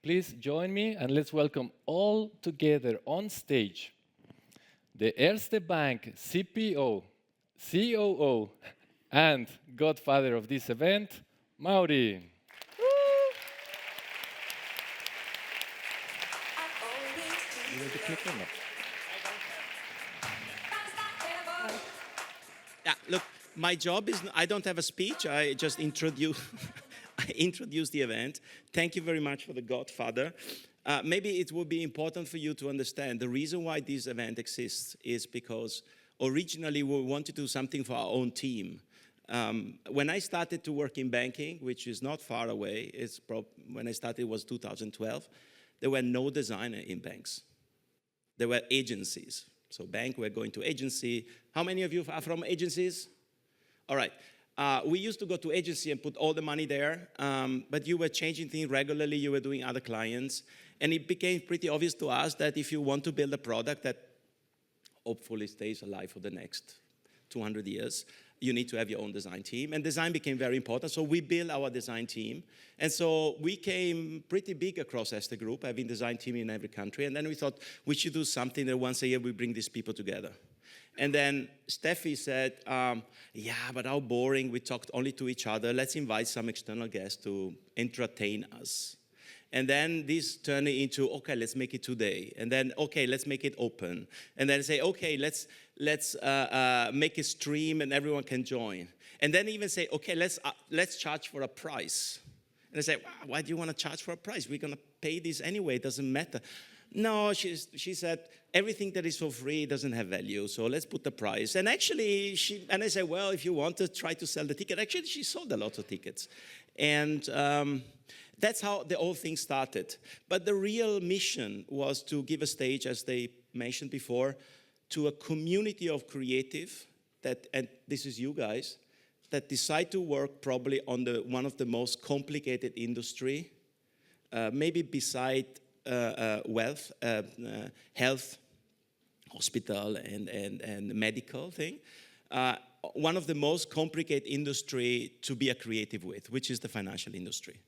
Please join me and let's welcome all together on stage the Erste Bank CPO, COO, and godfather of this event, Mauri. You want to click or not? Yeah, look, my job is I don't have a speech. I just introduce I introduce the event. Thank you very much for the Godfather. Maybe it would be important for you to understand the reason why this event exists is because originally we wanted to do something for our own team. When I started to work in banking, which is not far away, when I started it was 2012, there were no designer in banks. There were agencies. So bank, we're going to agency. How many of you are from agencies? All right. We used to go to agency and put all the money there, but you were changing things regularly. You were doing other clients. And it became pretty obvious to us that if you want to build a product that hopefully stays alive for the next 200 years, you need to have your own design team. And design became very important. So we built our design team. And so we came pretty big across Erste Group, having design team in every country. And then we thought we should do something that once a year we bring these people together. And then Steffi said, yeah, but how boring. We talked only to each other. Let's invite some external guests to entertain us. And then this turned into, okay, let's make it today. And then, okay, let's make it open. And then say, okay, let's make a stream and everyone can join. And then even say, okay, let's charge for a price. And I say, why do you want to charge for a price? We're going to pay this anyway. It doesn't matter. No, she said, everything that is for free doesn't have value, so let's put the price. And actually, I said, well, if you want to try to sell the ticket, actually, she sold a lot of tickets. And that's how the whole thing started. But the real mission was to give a stage, as they mentioned before, to a community of creative, and this is you guys, that decide to work probably on one of the most complicated industry, maybe beside wealth, health, hospital, and medical thing. One of the most complicated industry to be a creative with, which is the financial industry.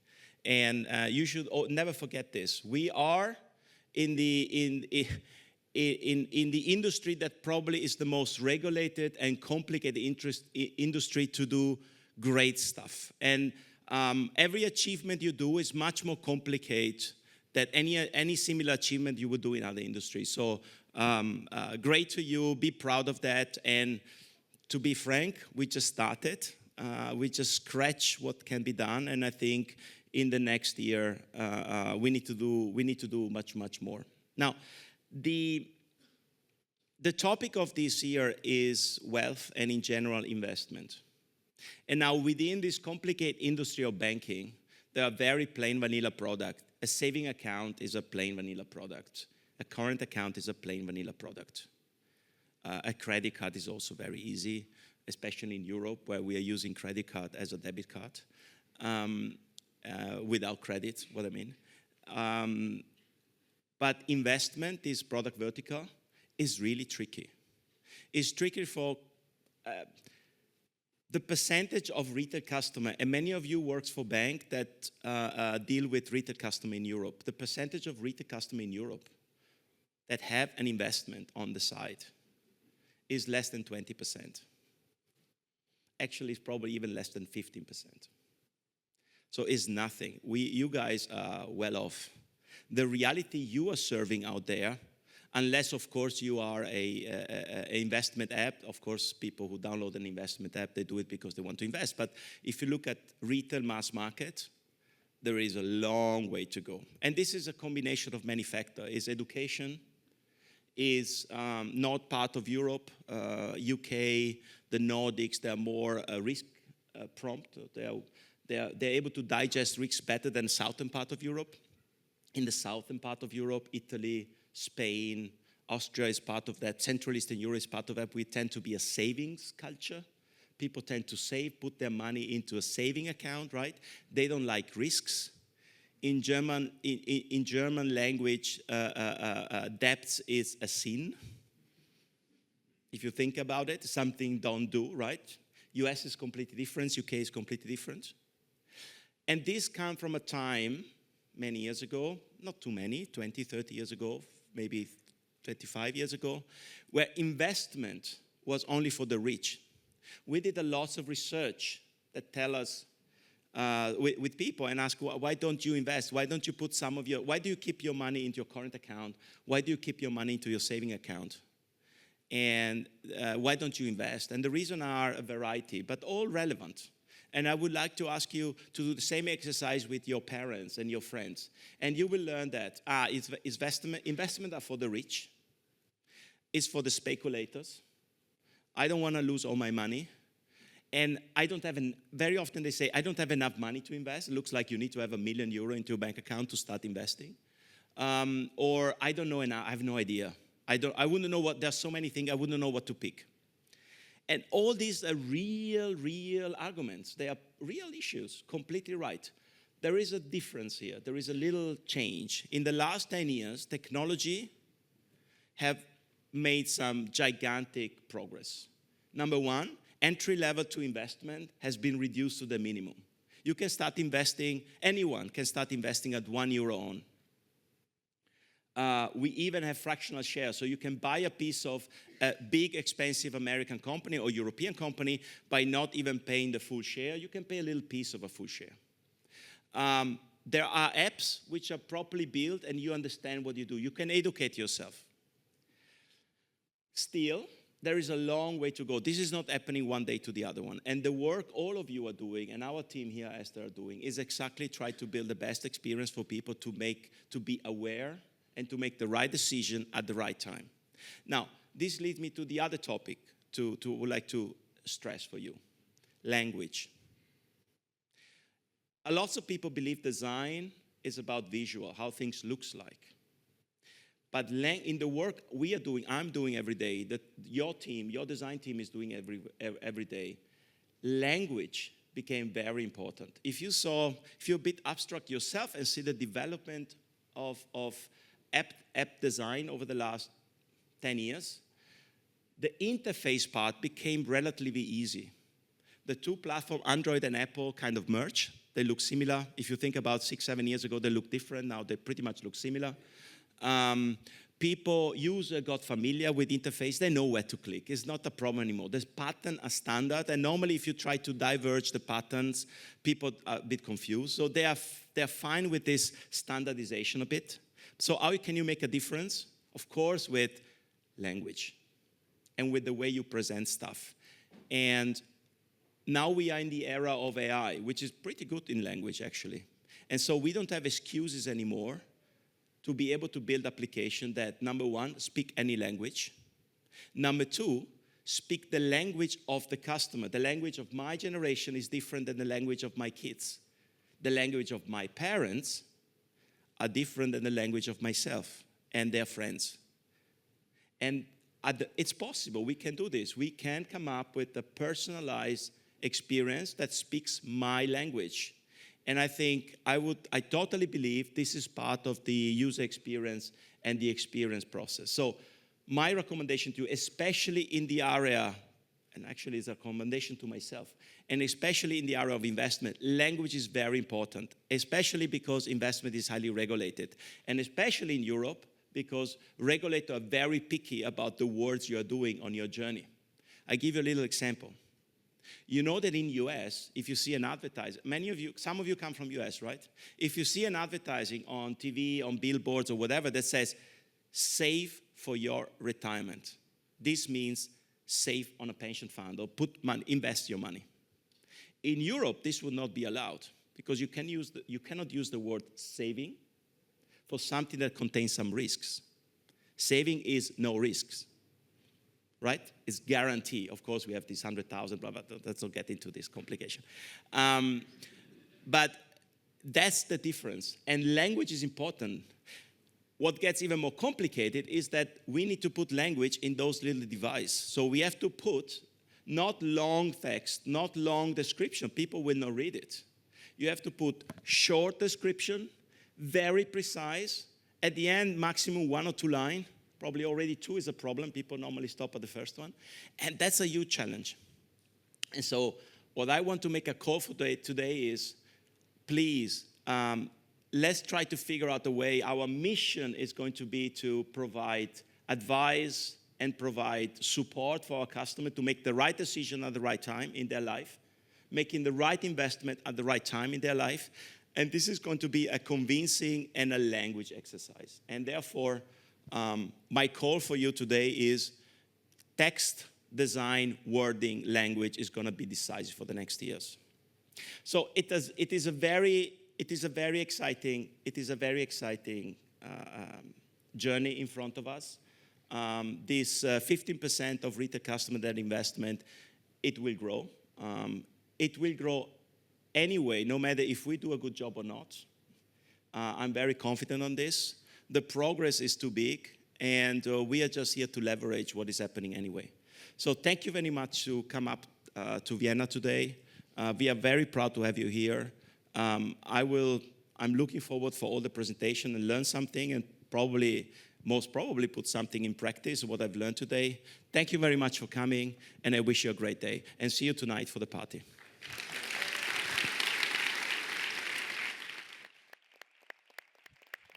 And you should never forget this. We are in the industry that probably is the most regulated and complicated industry to do great stuff. And every achievement you do is much more complicated than any similar achievement you would do in other industries. So great to you, be proud of that. And to be frank, we just started. We just scratched what can be done. And I think in the next year, we need to do much, much more. Now, the topic of this year is wealth and in general investment. And now within this complicated industry of banking, there are very plain vanilla products. A saving account is a plain vanilla product. A current account is a plain vanilla product. A credit card is also very easy, especially in Europe where we are using credit card as a debit card. Without credit, what I mean. But investment, this product vertical, is really tricky. It's tricky for the percentage of retail customer, and many of you works for bank that deal with retail customer in Europe. The percentage of retail customer in Europe that have an investment on the side is less than 20%. Actually, it's probably even less than 15%. So it's nothing. You guys are well off. The reality you are serving out there, unless, of course, you are a investment app. Of course, people who download an investment app, they do it because they want to invest. But if you look at retail mass market, there is a long way to go. And this is a combination of many factors. Is education is not part of Europe. UK, the Nordics, they're more risk prompt. They're able to digest risks better than the southern part of Europe. In the southern part of Europe, Italy, Spain, Austria is part of that. Central Eastern Europe is part of that. We tend to be a savings culture. People tend to save, put their money into a saving account, right? They don't like risks. In German language, debt is a sin. If you think about it, something don't do, right? US is completely different. UK is completely different. And this comes from a time many years ago, not too many, 20, 30 years ago, maybe 25 years ago, where investment was only for the rich. We did a lot of research that tell us, with people and ask, why don't you invest? Why don't you put why do you keep your money into your current account? Why do you keep your money into your saving account? And why don't you invest? And the reason are a variety, but all relevant. And I would like to ask you to do the same exercise with your parents and your friends. And you will learn that investment are for the rich. It's for the speculators. I don't want to lose all my money. And I don't have, very often they say, I don't have enough money to invest. It looks like you need to have €1 million into your bank account to start investing. Or I don't know enough, I have no idea. I wouldn't know there's so many things, I wouldn't know what to pick. And all these are real arguments. They are real issues, completely right. There is a difference here. There is a little change. In the last 10 years, technology have made some gigantic progress. Number one, entry level to investment has been reduced to the minimum. You can start investing, anyone can start investing at €1 on. We even have fractional shares, so you can buy a piece of a big, expensive American company or European company by not even paying the full share. You can pay a little piece of a full share. There are apps which are properly built and you understand what you do. You can educate yourself. Still, there is a long way to go. This is not happening one day to the other one. And the work all of you are doing, and our team here at Erste are doing, is exactly try to build the best experience for people to be aware and to make the right decision at the right time. Now, this leads me to the other topic would like to stress for you. Language. A lot of people believe design is about visual, how things looks like. But in the work we are doing, I'm doing every day, that your team, your design team is doing every day, language became very important. If you're a bit abstract yourself and see the development of app design over the last 10 years, the interface part became relatively easy. The two platforms, Android and Apple, kind of merge. They look similar. If you think about 6-7 years ago, they looked different. Now they pretty much look similar. Users got familiar with interface. They know where to click. It's not a problem anymore. The patterns are standard, and normally if you try to diverge the patterns, people are a bit confused. So they're fine with this standardization a bit. So how can you make a difference? Of course, with language and with the way you present stuff. And now we are in the era of AI, which is pretty good in language, actually. And so we don't have excuses anymore to be able to build applications that, number one, speak any language. Number two, speak the language of the customer. The language of my generation is different than the language of my kids. The language of my parents are different than the language of myself and their friends. And it's possible, we can do this. We can come up with a personalized experience that speaks my language. And I think I totally believe this is part of the user experience and the experience process. So my recommendation to you, especially in the area, and actually it's a recommendation to myself, and especially in the area of investment, language is very important, especially because investment is highly regulated. And especially in Europe, because regulators are very picky about the words you are doing on your journey. I give you a little example. You know that in US, if you see an advertiser, some of you come from US, right? If you see an advertising on TV, on billboards or whatever that says, save for your retirement. This means save on a pension fund or invest your money. In Europe, this would not be allowed because you cannot use the word saving for something that contains some risks. Saving is no risks. Right? It's guarantee. Of course, we have this 100,000, blah, blah, blah. Let's not get into this complication. But that's the difference. And language is important. What gets even more complicated is that we need to put language in those little devices. So we have to put not long text, not long description. People will not read it. You have to put short description, very precise. At the end, maximum 1 or 2 lines. Probably already 2 is a problem. People normally stop at the first one. And that's a huge challenge. And so what I want to make a call for today is, please, let's try to figure out a way. Our mission is going to be to provide advice and provide support for our customer to make the right decision at the right time in their life, making the right investment at the right time in their life. And this is going to be a convincing and a language exercise. And therefore, my call for you today is text, design, wording, language is going to be decisive for the next years. So it is a very exciting journey in front of us. This 15% of retail customer debt investment, it will grow. It will grow anyway, no matter if we do a good job or not. I'm very confident on this. The progress is too big, and we are just here to leverage what is happening anyway. So thank you very much to come up to Vienna today. We are very proud to have you here. I'm looking forward for all the presentation and learn something, and most probably put something in practice, what I've learned today. Thank you very much for coming, and I wish you a great day. And see you tonight for the party.